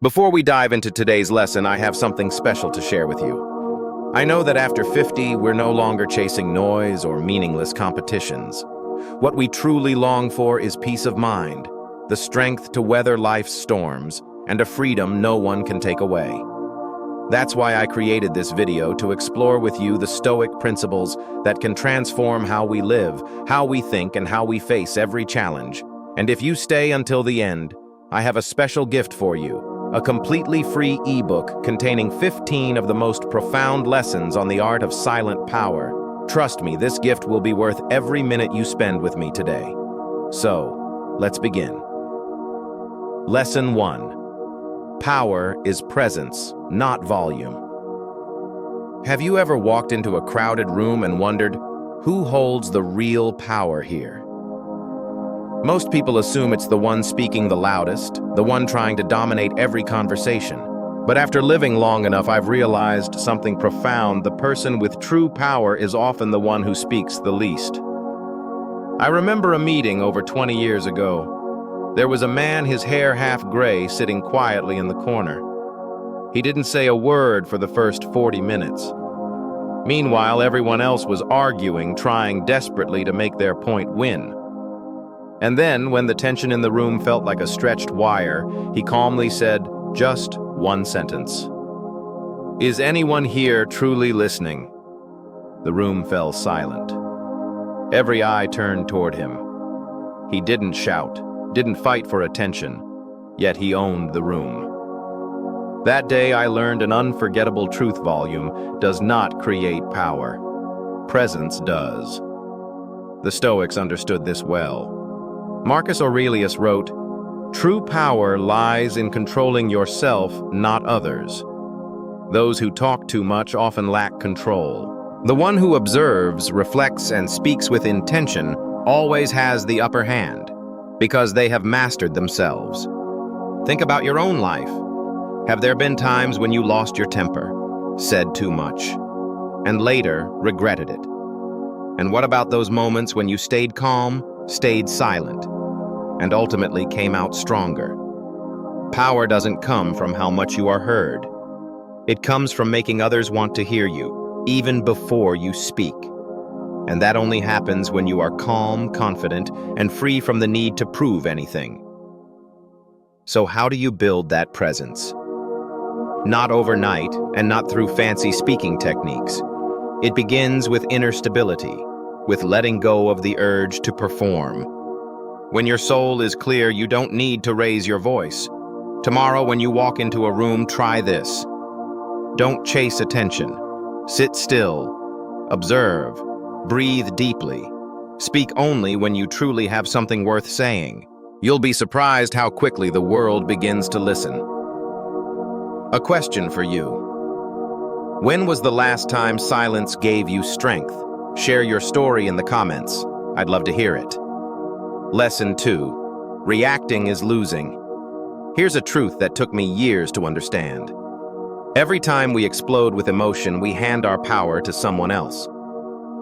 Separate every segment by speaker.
Speaker 1: Before we dive into today's lesson, I have something special to share with you. I know that after 50, we're no longer chasing noise or meaningless competitions. What we truly long for is peace of mind, the strength to weather life's storms, and a freedom no one can take away. That's why I created this video, to explore with you the Stoic principles that can transform how we live, how we think, and how we face every challenge. And if you stay until the end, I have a special gift for you. A completely free ebook containing 15 of the most profound lessons on the art of silent power. Trust me, this gift will be worth every minute you spend with me today. So, let's begin. Lesson 1. Power is presence, not volume. Have you ever walked into a crowded room and wondered, who holds the real power here? Most people assume it's the one speaking the loudest, the one trying to dominate every conversation. But after living long enough, I've realized something profound. The person with true power is often the one who speaks the least. I remember a meeting over 20 years ago. There was a man, his hair half gray, sitting quietly in the corner. He didn't say a word for the first 40 minutes. Meanwhile, everyone else was arguing, trying desperately to make their point win. And then, when the tension in the room felt like a stretched wire, he calmly said just one sentence. "Is anyone here truly listening?" The room fell silent. Every eye turned toward him. He didn't shout, didn't fight for attention, yet he owned the room. That day I learned an unforgettable truth: volume does not create power. Presence does. The Stoics understood this well. Marcus Aurelius wrote, "True power lies in controlling yourself, not others. Those who talk too much often lack control. The one who observes, reflects, and speaks with intention always has the upper hand, because they have mastered themselves." Think about your own life. Have there been times when you lost your temper, said too much, and later regretted it? And what about those moments when you stayed calm, stayed silent, and ultimately came out stronger? Power doesn't come from how much you are heard. It comes from making others want to hear you, even before you speak. And that only happens when you are calm, confident, and free from the need to prove anything. So how do you build that presence? Not overnight, and not through fancy speaking techniques. It begins with inner stability, with letting go of the urge to perform. When your soul is clear, you don't need to raise your voice. Tomorrow, when you walk into a room, try this. Don't chase attention. Sit still. Observe. Breathe deeply. Speak only when you truly have something worth saying. You'll be surprised how quickly the world begins to listen. A question for you. When was the last time silence gave you strength? Share your story in the comments. I'd love to hear it. Lesson 2. Reacting is losing. Here's a truth that took me years to understand. Every time we explode with emotion, we hand our power to someone else.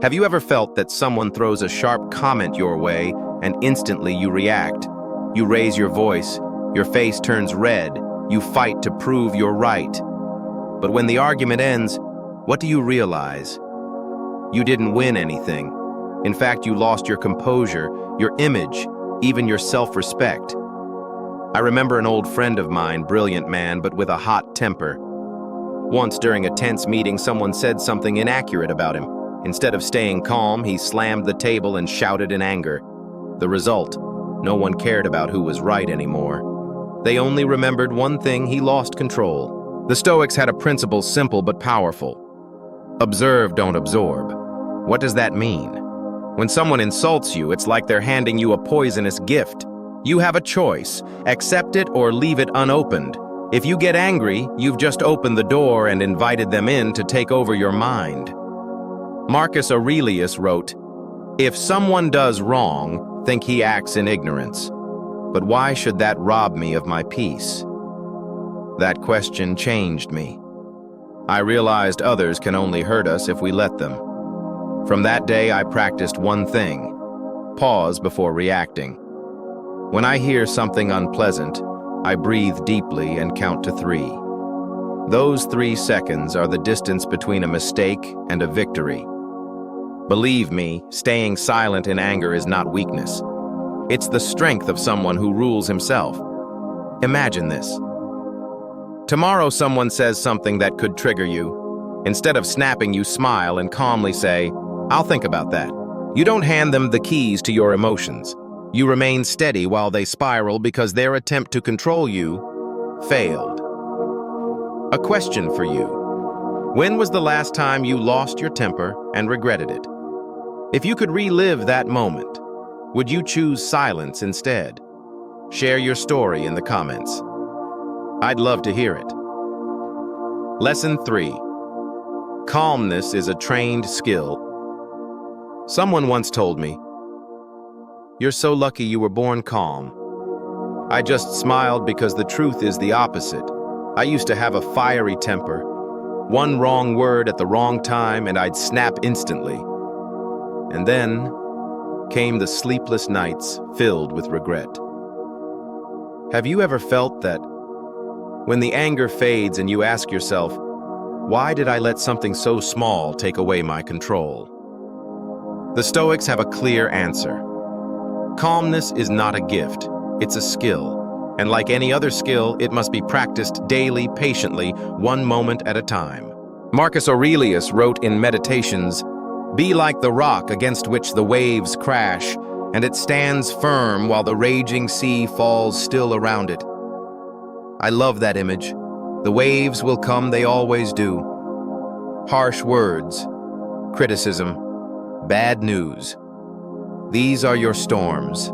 Speaker 1: Have you ever felt that someone throws a sharp comment your way and instantly you react? You raise your voice, your face turns red, you fight to prove you're right. But when the argument ends, what do you realize? You didn't win anything. In fact, you lost your composure, your image, even your self-respect. I remember an old friend of mine, brilliant man, but with a hot temper. Once during a tense meeting, someone said something inaccurate about him. Instead of staying calm, he slammed the table and shouted in anger. The result: no one cared about who was right anymore. They only remembered one thing: he lost control. The Stoics had a principle simple but powerful. Observe, don't absorb. What does that mean? When someone insults you, it's like they're handing you a poisonous gift. You have a choice: accept it or leave it unopened. If you get angry, you've just opened the door and invited them in to take over your mind. Marcus Aurelius wrote, "If someone does wrong, think he acts in ignorance. But why should that rob me of my peace?" That question changed me. I realized others can only hurt us if we let them. From that day, I practiced one thing: pause before reacting. When I hear something unpleasant, I breathe deeply and count to 3. Those 3 seconds are the distance between a mistake and a victory. Believe me, staying silent in anger is not weakness. It's the strength of someone who rules himself. Imagine this. Tomorrow someone says something that could trigger you. Instead of snapping, you smile and calmly say, "I'll think about that." You don't hand them the keys to your emotions. You remain steady while they spiral because their attempt to control you failed. A question for you. When was the last time you lost your temper and regretted it? If you could relive that moment, would you choose silence instead? Share your story in the comments. I'd love to hear it. Lesson 3. Calmness is a trained skill. Someone once told me, "You're so lucky you were born calm." I just smiled because the truth is the opposite. I used to have a fiery temper. One wrong word at the wrong time and I'd snap instantly. And then came the sleepless nights filled with regret. Have you ever felt that when the anger fades and you ask yourself, why did I let something so small take away my control? The Stoics have a clear answer. Calmness is not a gift, it's a skill. And like any other skill, it must be practiced daily, patiently, one moment at a time. Marcus Aurelius wrote in Meditations, "Be like the rock against which the waves crash, and it stands firm while the raging sea falls still around it." I love that image. The waves will come, they always do. Harsh words, criticism, bad news. These are your storms.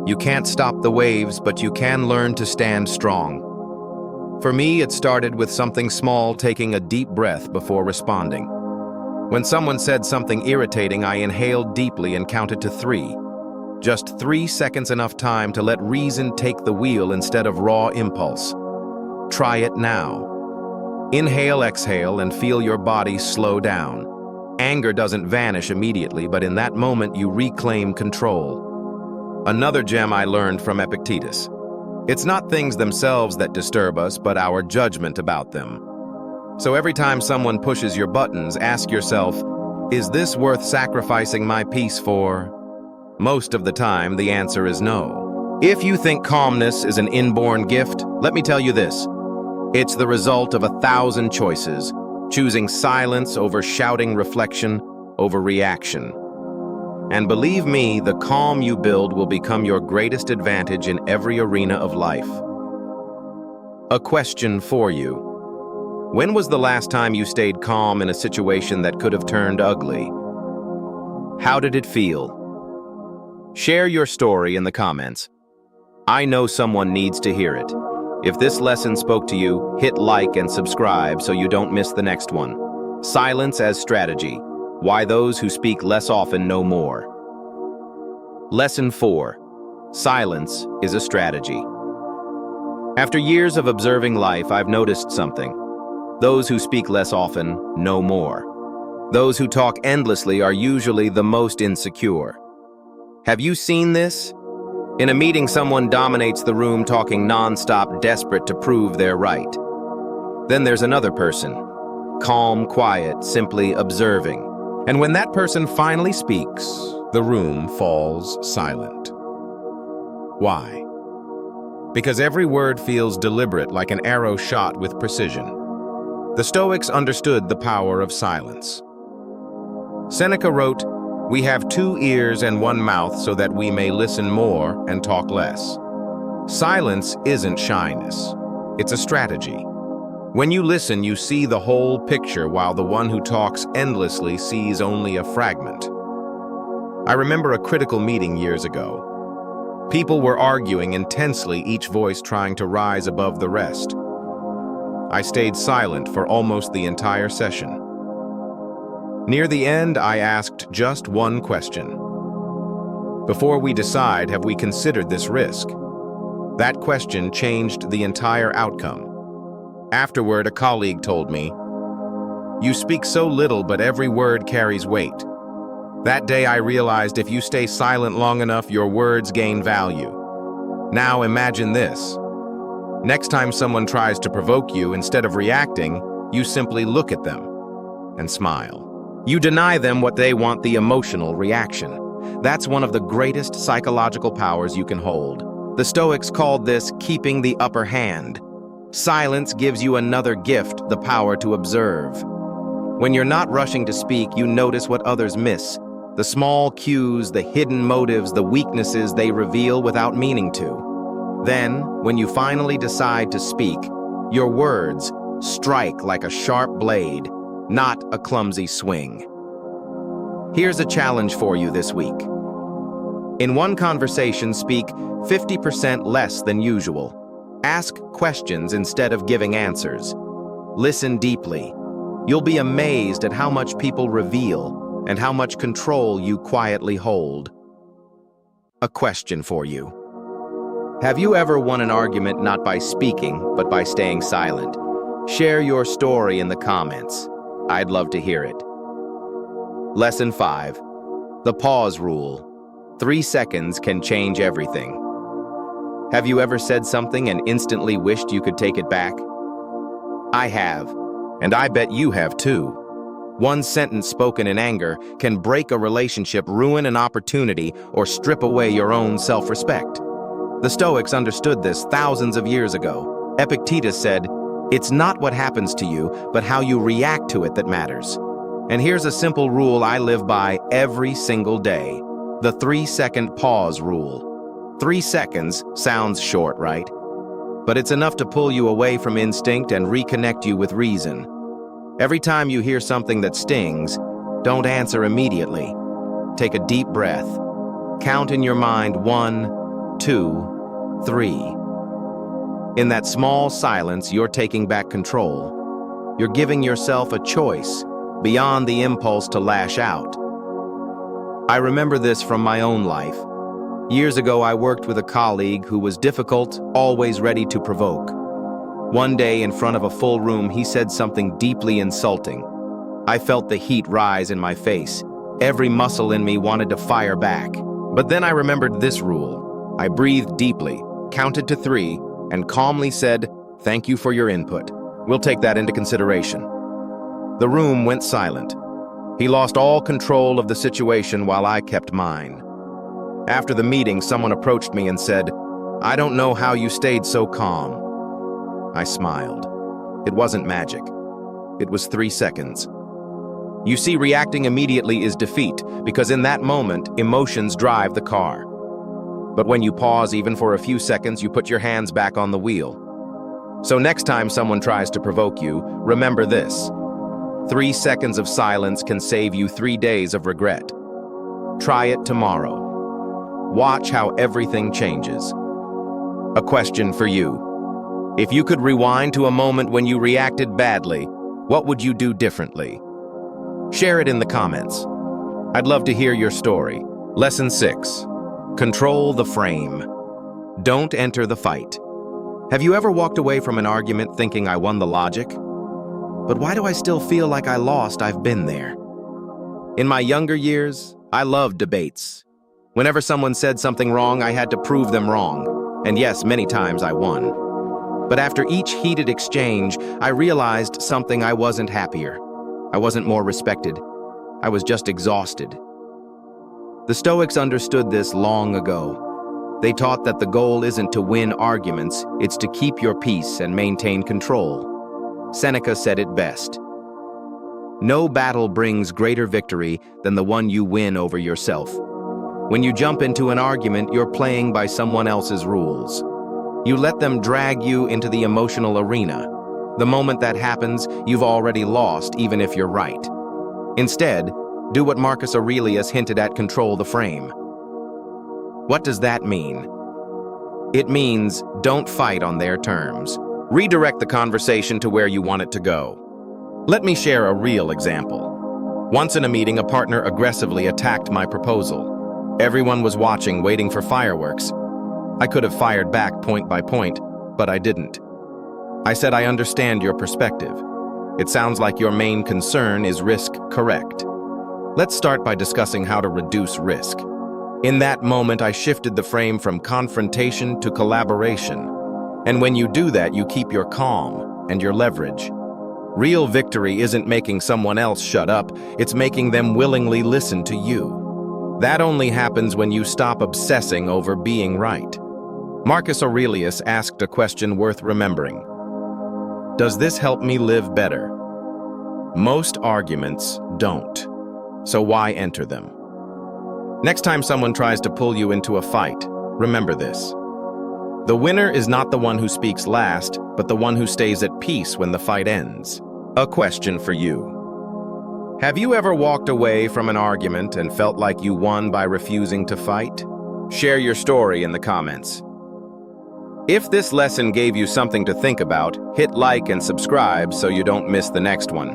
Speaker 1: You can't stop the waves, but you can learn to stand strong. For me, it started with something small, taking a deep breath before responding. When someone said something irritating, I inhaled deeply and counted to 3. Just 3 seconds enough time to let reason take the wheel instead of raw impulse. Try it now. Inhale, exhale, and feel your body slow down. Anger doesn't vanish immediately, but in that moment you reclaim control. Another gem I learned from Epictetus. It's not things themselves that disturb us, but our judgment about them. So every time someone pushes your buttons, ask yourself, is this worth sacrificing my peace for? Most of the time, the answer is no. If you think calmness is an inborn gift, let me tell you this. It's the result of 1,000 choices, choosing silence over shouting, reflection over reaction. And believe me, the calm you build will become your greatest advantage in every arena of life. A question for you. When was the last time you stayed calm in a situation that could have turned ugly? How did it feel? Share your story in the comments. I know someone needs to hear it. If this lesson spoke to you, hit like and subscribe so you don't miss the next one. Silence as strategy. Why those who speak less often know more. Lesson 4. Silence is a strategy. After years of observing life, I've noticed something. Those who speak less often know more. Those who talk endlessly are usually the most insecure. Have you seen this? In a meeting, someone dominates the room, talking non-stop, desperate to prove they're right. Then there's another person, calm, quiet, simply observing. And when that person finally speaks, the room falls silent. Why? Because every word feels deliberate, like an arrow shot with precision. The Stoics understood the power of silence. Seneca wrote, "We have 2 ears and 1 mouth so that we may listen more and talk less." Silence isn't shyness. It's a strategy. When you listen, you see the whole picture, while the one who talks endlessly sees only a fragment. I remember a critical meeting years ago. People were arguing intensely, each voice trying to rise above the rest. I stayed silent for almost the entire session. Near the end, I asked just one question. Before we decide, have we considered this risk? That question changed the entire outcome. Afterward, a colleague told me, "You speak so little, but every word carries weight." That day I realized if you stay silent long enough, your words gain value. Now imagine this. Next time someone tries to provoke you, instead of reacting, you simply look at them and smile. You deny them what they want, the emotional reaction. That's one of the greatest psychological powers you can hold. The Stoics called this keeping the upper hand. Silence gives you another gift, the power to observe. When you're not rushing to speak, you notice what others miss. The small cues, the hidden motives, the weaknesses they reveal without meaning to. Then, when you finally decide to speak, your words strike like a sharp blade, not a clumsy swing. Here's a challenge for you this week. In one conversation, speak 50% less than usual. Ask questions instead of giving answers. Listen deeply. You'll be amazed at how much people reveal and how much control you quietly hold. A question for you. Have you ever won an argument not by speaking, but by staying silent? Share your story in the comments. I'd love to hear it. Lesson 5. The pause rule. 3 seconds can change everything. Have you ever said something and instantly wished you could take it back? I have, and I bet you have too. One sentence spoken in anger can break a relationship, ruin an opportunity, or strip away your own self-respect. The Stoics understood this thousands of years ago. Epictetus said, "It's not what happens to you, but how you react to it that matters." And here's a simple rule I live by every single day. The 3-second pause rule. 3 seconds sounds short, right? But it's enough to pull you away from instinct and reconnect you with reason. Every time you hear something that stings, don't answer immediately. Take a deep breath. Count in your mind 1, 2, 3. In that small silence, you're taking back control. You're giving yourself a choice beyond the impulse to lash out. I remember this from my own life. Years ago, I worked with a colleague who was difficult, always ready to provoke. One day, in front of a full room, he said something deeply insulting. I felt the heat rise in my face. Every muscle in me wanted to fire back. But then I remembered this rule. I breathed deeply, counted to 3, and calmly said, "Thank you for your input. We'll take that into consideration." The room went silent. He lost all control of the situation while I kept mine. After the meeting, someone approached me and said, "I don't know how you stayed so calm." I smiled. It wasn't magic. It was 3 seconds. You see, reacting immediately is defeat, because in that moment, emotions drive the car. But when you pause even for a few seconds, you put your hands back on the wheel. So next time someone tries to provoke you, remember this. 3 seconds of silence can save you 3 days of regret. Try it tomorrow. Watch how everything changes. A question for you. If you could rewind to a moment when you reacted badly, what would you do differently? Share it in the comments. I'd love to hear your story. Lesson 6. Control the frame. Don't enter the fight. Have you ever walked away from an argument thinking I won the logic? But why do I still feel like I lost? I've been there. In my younger years, I loved debates. Whenever someone said something wrong, I had to prove them wrong. And yes, many times I won. But after each heated exchange, I realized something. I wasn't happier. I wasn't more respected. I was just exhausted. The Stoics understood this long ago. They taught that the goal isn't to win arguments, it's to keep your peace and maintain control. Seneca said it best. No battle brings greater victory than the one you win over yourself. When you jump into an argument, you're playing by someone else's rules. You let them drag you into the emotional arena. The moment that happens, you've already lost, even if you're right. Instead, do what Marcus Aurelius hinted at: control the frame. What does that mean? It means don't fight on their terms. Redirect the conversation to where you want it to go. Let me share a real example. Once in a meeting, a partner aggressively attacked my proposal. Everyone was watching, waiting for fireworks. I could have fired back point by point, but I didn't. I said, "I understand your perspective. It sounds like your main concern is risk, correct? Let's start by discussing how to reduce risk." In that moment, I shifted the frame from confrontation to collaboration. And when you do that, you keep your calm and your leverage. Real victory isn't making someone else shut up, it's making them willingly listen to you. That only happens when you stop obsessing over being right. Marcus Aurelius asked a question worth remembering. Does this help me live better? Most arguments don't. So why enter them? Next time someone tries to pull you into a fight, remember this. The winner is not the one who speaks last, but the one who stays at peace when the fight ends. A question for you. Have you ever walked away from an argument and felt like you won by refusing to fight? Share your story in the comments. If this lesson gave you something to think about, hit like and subscribe so you don't miss the next one.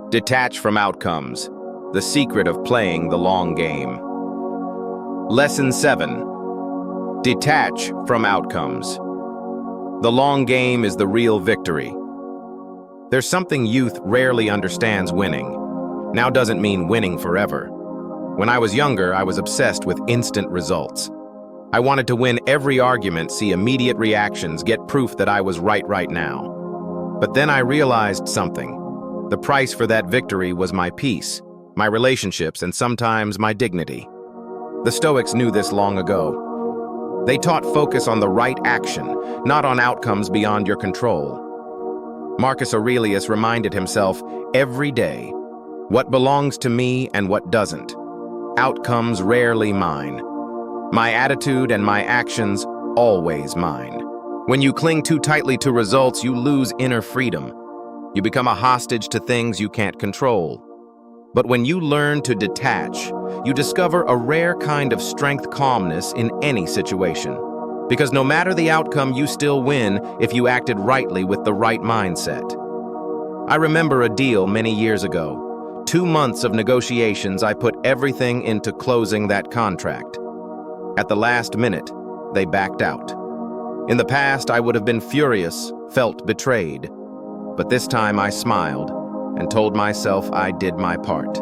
Speaker 1: Detach from outcomes. The secret of playing the long game. Lesson 7. Detach from outcomes. The long game is the real victory. There's something youth rarely understands winning. Now doesn't mean winning forever. When I was younger, I was obsessed with instant results. I wanted to win every argument, see immediate reactions, get proof that I was right now. But then I realized something. The price for that victory was my peace, my relationships, and sometimes my dignity. The Stoics knew this long ago. They taught focus on the right action, not on outcomes beyond your control. Marcus Aurelius reminded himself every day, what belongs to me and what doesn't. Outcomes rarely mine. My attitude and my actions always mine. When you cling too tightly to results, you lose inner freedom. You become a hostage to things you can't control. But when you learn to detach, you discover a rare kind of strength, calmness in any situation. Because no matter the outcome, you still win if you acted rightly with the right mindset. I remember a deal many years ago. 2 months of negotiations, I put everything into closing that contract. At the last minute, they backed out. In the past, I would have been furious, felt betrayed. But this time I smiled and told myself I did my part.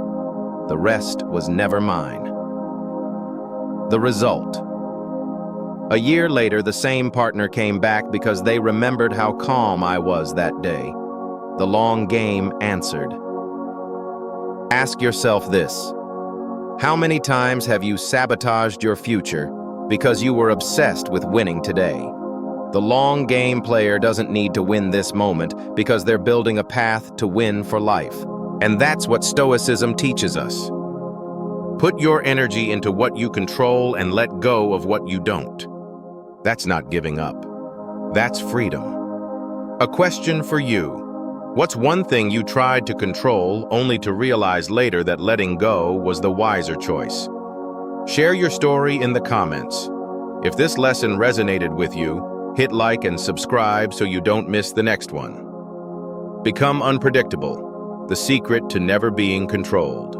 Speaker 1: The rest was never mine. The result. A year later, the same partner came back because they remembered how calm I was that day. The long game answered. Ask yourself this. How many times have you sabotaged your future because you were obsessed with winning today? The long game player doesn't need to win this moment because they're building a path to win for life. And that's what Stoicism teaches us. Put your energy into what you control and let go of what you don't. That's not giving up. That's freedom. A question for you. What's one thing you tried to control only to realize later that letting go was the wiser choice? Share your story in the comments. If this lesson resonated with you, hit like and subscribe so you don't miss the next one. Become unpredictable, the secret to never being controlled.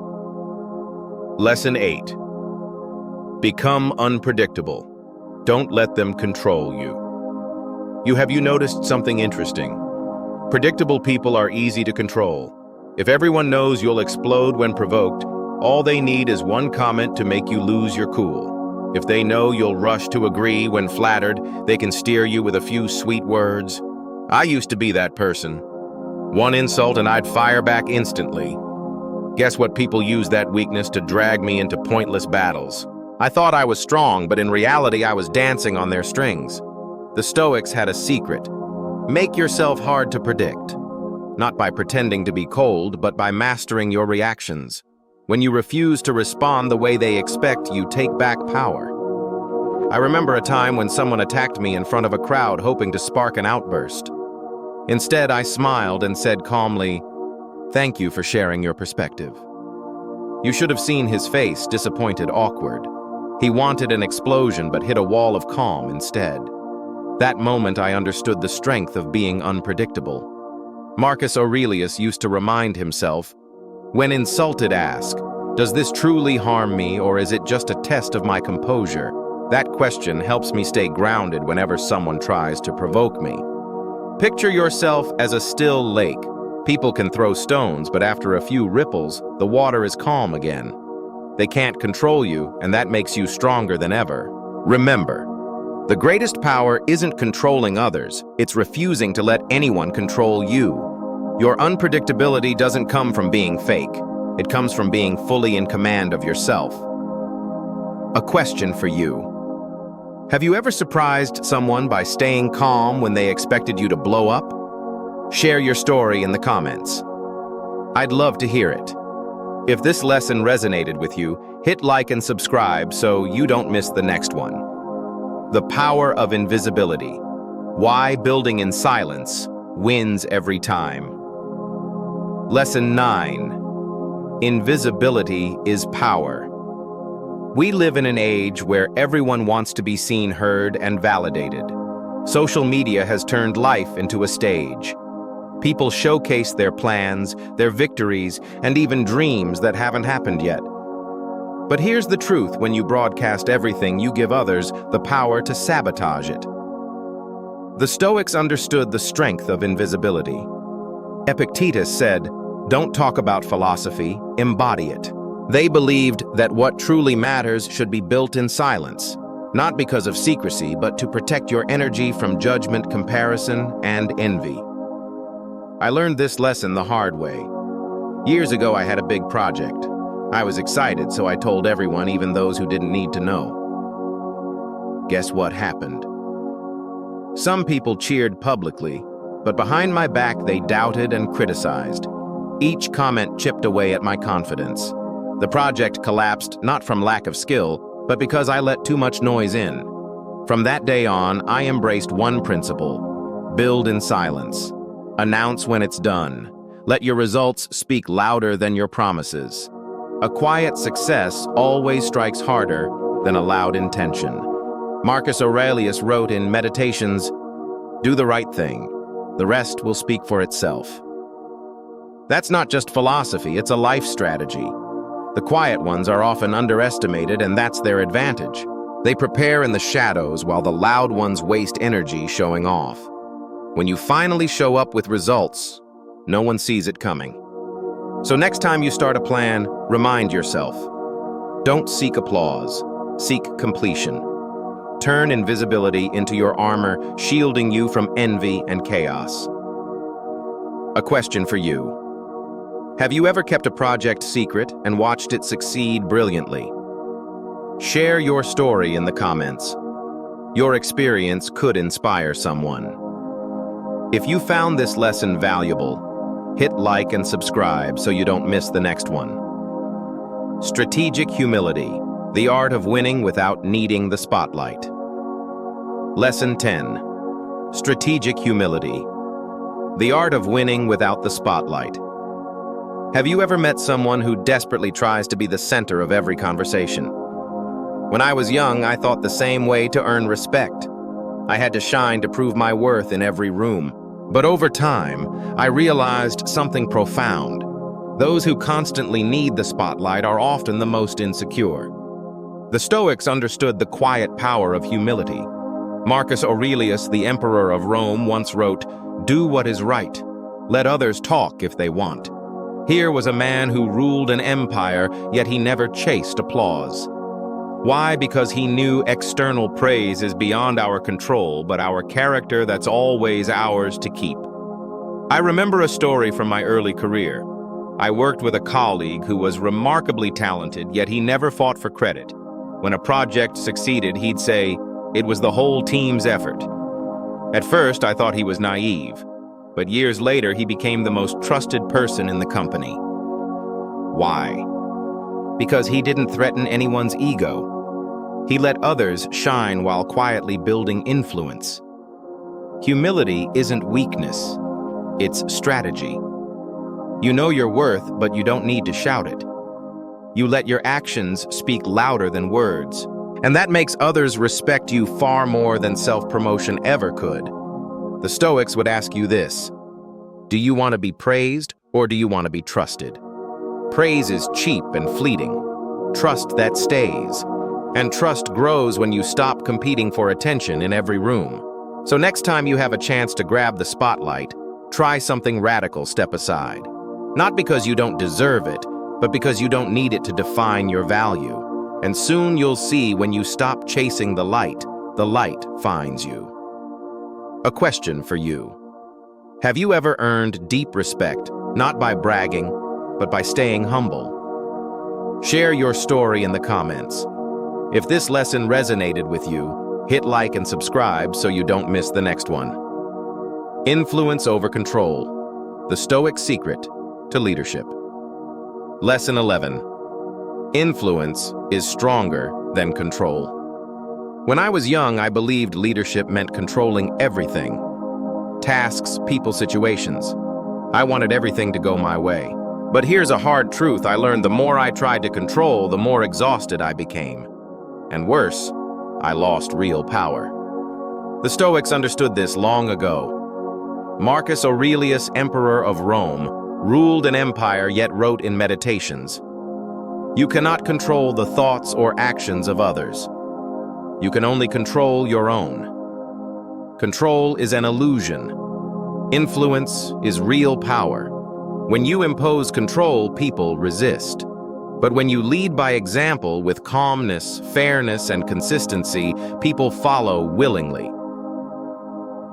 Speaker 1: Lesson 8. Become unpredictable. Don't let them control you. Have you noticed something interesting? Predictable people are easy to control. If everyone knows you'll explode when provoked, all they need is one comment to make you lose your cool. If they know you'll rush to agree when flattered, they can steer you with a few sweet words. I used to be that person. One insult and I'd fire back instantly. Guess what? People use that weakness to drag me into pointless battles. I thought I was strong, but in reality I was dancing on their strings. The Stoics had a secret. Make yourself hard to predict. Not by pretending to be cold, but by mastering your reactions. When you refuse to respond the way they expect, you take back power. I remember a time when someone attacked me in front of a crowd hoping to spark an outburst. Instead, I smiled and said calmly, "Thank you for sharing your perspective." You should have seen his face, disappointed, awkward. He wanted an explosion but hit a wall of calm instead. That moment I understood the strength of being unpredictable. Marcus Aurelius used to remind himself, when insulted, ask, does this truly harm me or is it just a test of my composure? That question helps me stay grounded whenever someone tries to provoke me. Picture yourself as a still lake. People can throw stones, but after a few ripples, the water is calm again. They can't control you, and that makes you stronger than ever. Remember, The greatest power isn't controlling others, it's refusing to let anyone control you. Your unpredictability doesn't come from being fake. It comes from being fully in command of yourself. A question for you. Have you ever surprised someone by staying calm when they expected you to blow up? Share your story in the comments. I'd love to hear it. If this lesson resonated with you, hit like and subscribe so you don't miss the next one. The power of invisibility. Why building in silence wins every time. Lesson 9. Invisibility is power. We live in an age where everyone wants to be seen, heard, and validated. Social media has turned life into a stage. People showcase their plans, their victories, and even dreams that haven't happened yet. But here's the truth: when you broadcast everything, you give others the power to sabotage it. The Stoics understood the strength of invisibility. Epictetus said, "Don't talk about philosophy, embody it." They believed that what truly matters should be built in silence, not because of secrecy, but to protect your energy from judgment, comparison, and envy. I learned this lesson the hard way. Years ago, I had a big project. I was excited, so I told everyone, even those who didn't need to know. Guess what happened? Some people cheered publicly, but behind my back they doubted and criticized. Each comment chipped away at my confidence. The project collapsed not from lack of skill, but because I let too much noise in. From that day on, I embraced one principle: build in silence. Announce when it's done. Let your results speak louder than your promises. A quiet success always strikes harder than a loud intention. Marcus Aurelius wrote in Meditations, "Do the right thing. The rest will speak for itself." That's not just philosophy, it's a life strategy. The quiet ones are often underestimated, and that's their advantage. They prepare in the shadows while the loud ones waste energy showing off. When you finally show up with results, no one sees it coming. So next time you start a plan, remind yourself, don't seek applause, seek completion. Turn invisibility into your armor, shielding you from envy and chaos. A question for you. Have you ever kept a project secret and watched it succeed brilliantly? Share your story in the comments. Your experience could inspire someone. If you found this lesson valuable, hit like and subscribe so you don't miss the next one. Strategic humility, the art of winning without needing the spotlight. Lesson 10. Strategic humility, the art of winning without the spotlight. Have you ever met someone who desperately tries to be the center of every conversation? When I was young, I thought the same way to earn respect. I had to shine to prove my worth in every room. But over time, I realized something profound. Those who constantly need the spotlight are often the most insecure. The Stoics understood the quiet power of humility. Marcus Aurelius, the emperor of Rome, once wrote, "Do what is right. Let others talk if they want." Here was a man who ruled an empire, yet he never chased applause. Why? Because he knew external praise is beyond our control, but our character that's always ours to keep. I remember a story from my early career. I worked with a colleague who was remarkably talented, yet he never fought for credit. When a project succeeded, he'd say, "It was the whole team's effort." At first, I thought he was naive, but years later, he became the most trusted person in the company. Why? Because he didn't threaten anyone's ego. He let others shine while quietly building influence. Humility isn't weakness, it's strategy. You know your worth, but you don't need to shout it. You let your actions speak louder than words, and that makes others respect you far more than self-promotion ever could. The Stoics would ask you this: do you want to be praised, or do you want to be trusted? Praise is cheap and fleeting. Trust that stays. And trust grows when you stop competing for attention in every room. So next time you have a chance to grab the spotlight, try something radical, step aside. Not because you don't deserve it, but because you don't need it to define your value. And soon you'll see when you stop chasing the light, the light finds you. A question for you. Have you ever earned deep respect, not by bragging, but by staying humble? Share your story in the comments. If this lesson resonated with you, hit like and subscribe so you don't miss the next one. Influence over control, the Stoic secret to leadership. Lesson 11. Influence is stronger than control. When I was young, I believed leadership meant controlling everything. Tasks, people, situations. I wanted everything to go my way. But here's a hard truth I learned: the more I tried to control, the more exhausted I became. And worse, I lost real power. The Stoics understood this long ago. Marcus Aurelius, emperor of Rome, ruled an empire yet wrote in Meditations, "You cannot control the thoughts or actions of others. You can only control your own." Control is an illusion. Influence is real power. When you impose control, people resist. But when you lead by example with calmness, fairness, and consistency, people follow willingly.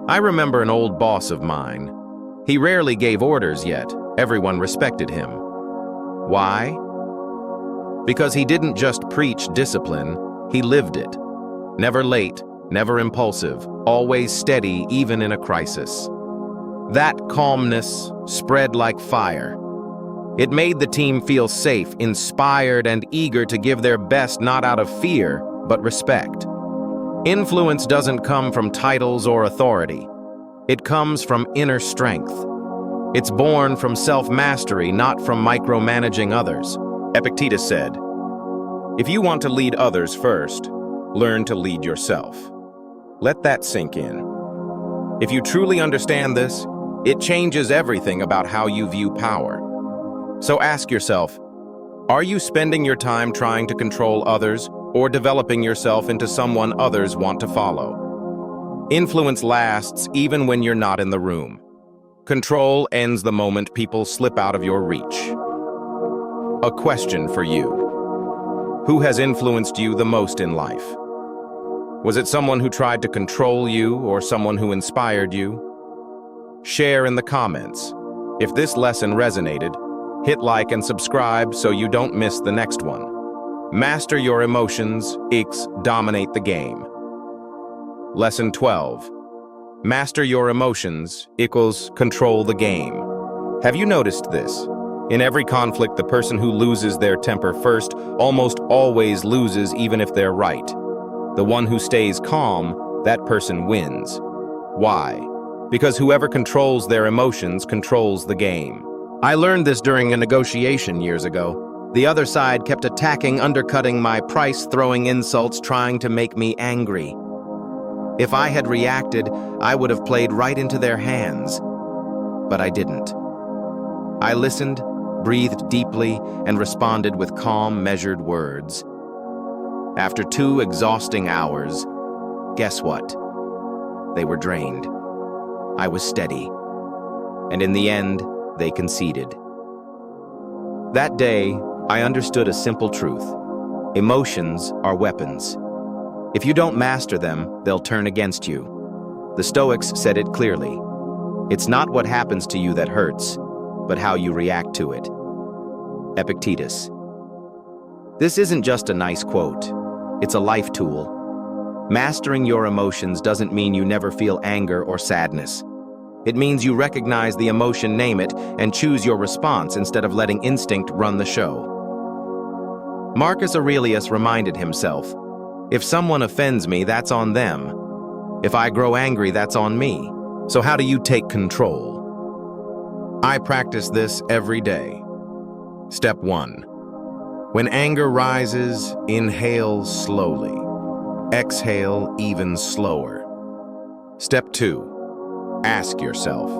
Speaker 1: I remember an old boss of mine. He rarely gave orders, yet everyone respected him. Why? Because he didn't just preach discipline, he lived it. Never late, never impulsive, always steady even in a crisis. That calmness spread like fire. It made the team feel safe, inspired, and eager to give their best, not out of fear, but respect. Influence doesn't come from titles or authority. It comes from inner strength. It's born from self-mastery, not from micromanaging others. Epictetus said, "If you want to lead others first, learn to lead yourself." Let that sink in. If you truly understand this, it changes everything about how you view power. So ask yourself, are you spending your time trying to control others or developing yourself into someone others want to follow? Influence lasts even when you're not in the room. Control ends the moment people slip out of your reach. A question for you. Who has influenced you the most in life? Was it someone who tried to control you or someone who inspired you? Share in the comments. If this lesson resonated, hit like and subscribe so you don't miss the next one. Master your emotions, dominate the game. Lesson 12. Master your emotions = control the game. Have you noticed this? In every conflict, the person who loses their temper first almost always loses even if they're right. The one who stays calm, that person wins. Why? Because whoever controls their emotions controls the game. I learned this during a negotiation years ago. The other side kept attacking, undercutting my price, throwing insults, trying to make me angry. If I had reacted, I would have played right into their hands. But I didn't. I listened, breathed deeply, and responded with calm, measured words. After 2 exhausting hours, guess what? They were drained. I was steady. And in the end, they conceded. That day, I understood a simple truth. Emotions are weapons. If you don't master them, they'll turn against you. The Stoics said it clearly. It's not what happens to you that hurts, but how you react to it. Epictetus. This isn't just a nice quote. It's a life tool. Mastering your emotions doesn't mean you never feel anger or sadness. It means you recognize the emotion, name it, and choose your response instead of letting instinct run the show. Marcus Aurelius reminded himself, if someone offends me, that's on them. If I grow angry, that's on me. So how do you take control? I practice this every day. Step 1. When anger rises, inhale slowly. Exhale even slower. Step 2. Ask yourself,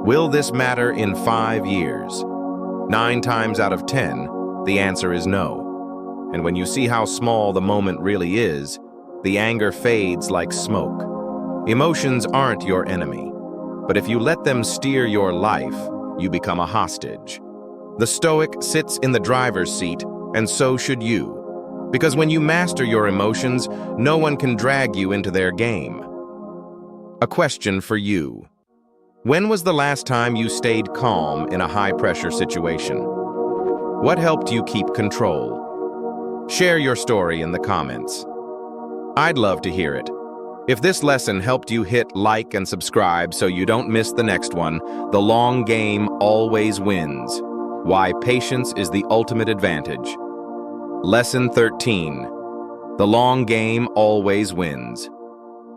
Speaker 1: will this matter in 5 years? 9 times out of 10, the answer is no. And when you see how small the moment really is, the anger fades like smoke. Emotions aren't your enemy, but if you let them steer your life, you become a hostage. The Stoic sits in the driver's seat, and so should you. Because when you master your emotions, no one can drag you into their game. A question for you. When was the last time you stayed calm in a high-pressure situation? What helped you keep control? Share your story in the comments. I'd love to hear it. If this lesson helped you, hit like and subscribe so you don't miss the next one. The long game always wins. Why patience is the ultimate advantage. Lesson 13. The long game always wins.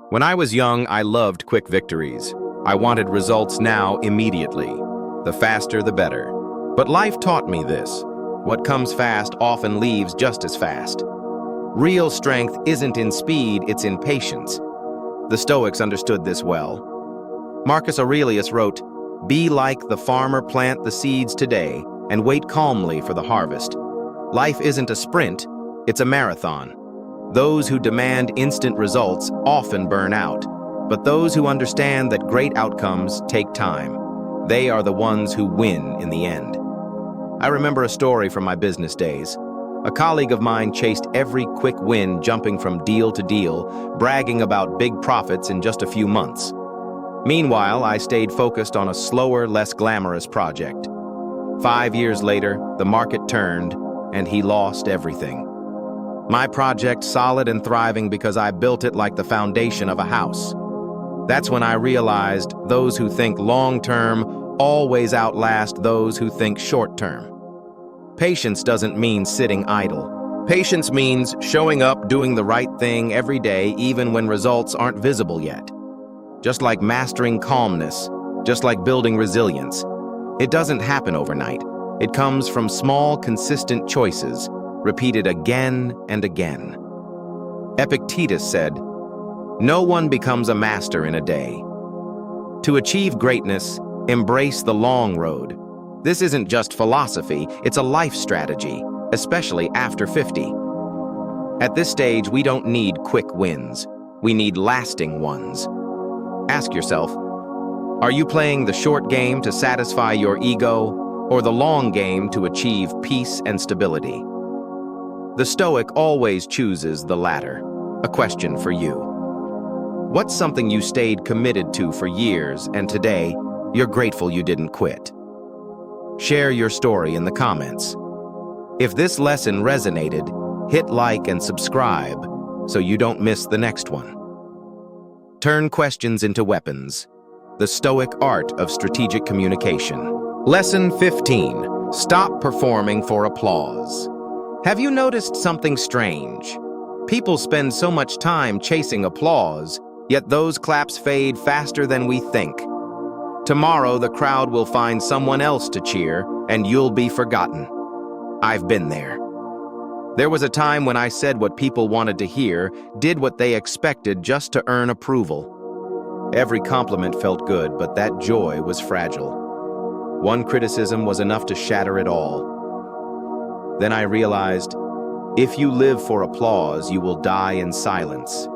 Speaker 1: When I was young, I loved quick victories. I wanted results now, immediately. The faster, the better. But life taught me this. What comes fast often leaves just as fast. Real strength isn't in speed, it's in patience. The Stoics understood this well. Marcus Aurelius wrote, "Be like the farmer, plant the seeds today and wait calmly for the harvest." Life isn't a sprint, it's a marathon. Those who demand instant results often burn out, but those who understand that great outcomes take time, they are the ones who win in the end. I remember a story from my business days. A colleague of mine chased every quick win, jumping from deal to deal, bragging about big profits in just a few months. Meanwhile, I stayed focused on a slower, less glamorous project. 5 years later, the market turned, and he lost everything. My project solid and thriving because I built it like the foundation of a house. That's when I realized those who think long-term always outlast those who think short-term. Patience doesn't mean sitting idle. Patience means showing up, doing the right thing every day, even when results aren't visible yet. Just like mastering calmness, just like building resilience. It doesn't happen overnight. It comes from small, consistent choices, repeated again and again. Epictetus said, "No one becomes a master in a day." To achieve greatness, embrace the long road. This isn't just philosophy, it's a life strategy, especially after 50. At this stage, we don't need quick wins. We need lasting ones. Ask yourself, are you playing the short game to satisfy your ego, or the long game to achieve peace and stability? The Stoic always chooses the latter. A question for you. What's something you stayed committed to for years, and today, you're grateful you didn't quit? Share your story in the comments. If this lesson resonated, hit like and subscribe so you don't miss the next one. Turn questions into weapons. The Stoic art of strategic communication. Lesson 15. Stop performing for applause. Have you noticed something strange? People spend so much time chasing applause, yet those claps fade faster than we think. Tomorrow, the crowd will find someone else to cheer, and you'll be forgotten. I've been there. There was a time when I said what people wanted to hear, did what they expected just to earn approval. Every compliment felt good, but that joy was fragile. One criticism was enough to shatter it all. Then I realized, if you live for applause, you will die in silence.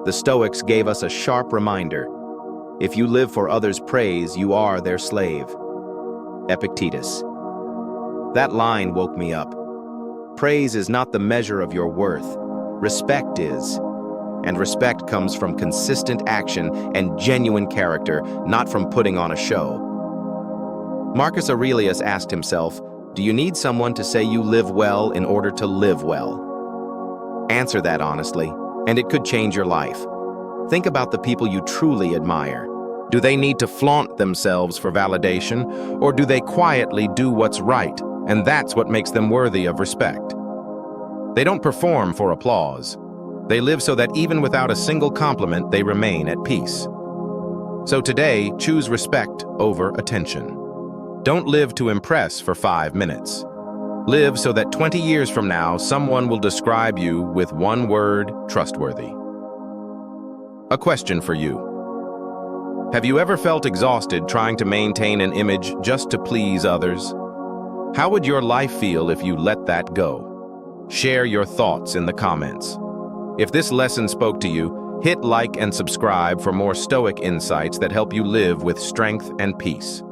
Speaker 1: The Stoics gave us a sharp reminder. If you live for others' praise, you are their slave. Epictetus. That line woke me up. Praise is not the measure of your worth. Respect is. And respect comes from consistent action and genuine character, not from putting on a show. Marcus Aurelius asked himself, do you need someone to say you live well in order to live well? Answer that honestly, and it could change your life. Think about the people you truly admire. Do they need to flaunt themselves for validation, or do they quietly do what's right, and that's what makes them worthy of respect? They don't perform for applause. They live so that even without a single compliment, they remain at peace. So today, choose respect over attention. Don't live to impress for 5 minutes. Live so that 20 years from now, someone will describe you with one word, trustworthy. A question for you. Have you ever felt exhausted trying to maintain an image just to please others? How would your life feel if you let that go? Share your thoughts in the comments. If this lesson spoke to you, hit like and subscribe for more Stoic insights that help you live with strength and peace.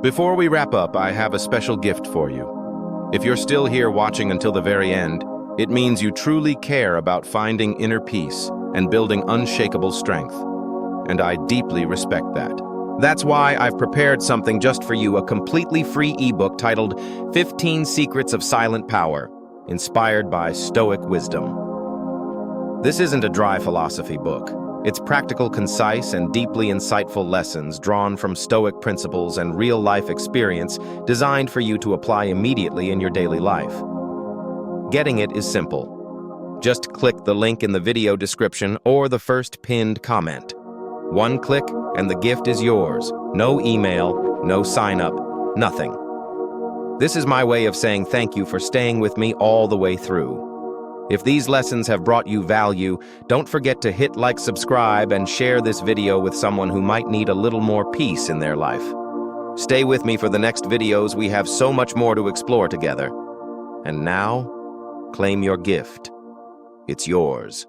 Speaker 1: Before we wrap up, I have a special gift for you. If you're still here watching until the very end, It means you truly care about finding inner peace and building unshakable strength. And I deeply respect that. That's why I've prepared something just for you, a completely free ebook titled 15 Secrets of Silent Power, inspired by Stoic wisdom. This isn't a dry philosophy book. It's practical, concise, and deeply insightful lessons drawn from Stoic principles and real-life experience designed for you to apply immediately in your daily life. Getting it is simple. Just click the link in the video description or the first pinned comment. One click and the gift is yours. No email, no sign-up, nothing. This is my way of saying thank you for staying with me all the way through. If these lessons have brought you value, don't forget to hit like, subscribe, and share this video with someone who might need a little more peace in their life. Stay with me for the next videos. We have so much more to explore together. And now, claim your gift. It's yours.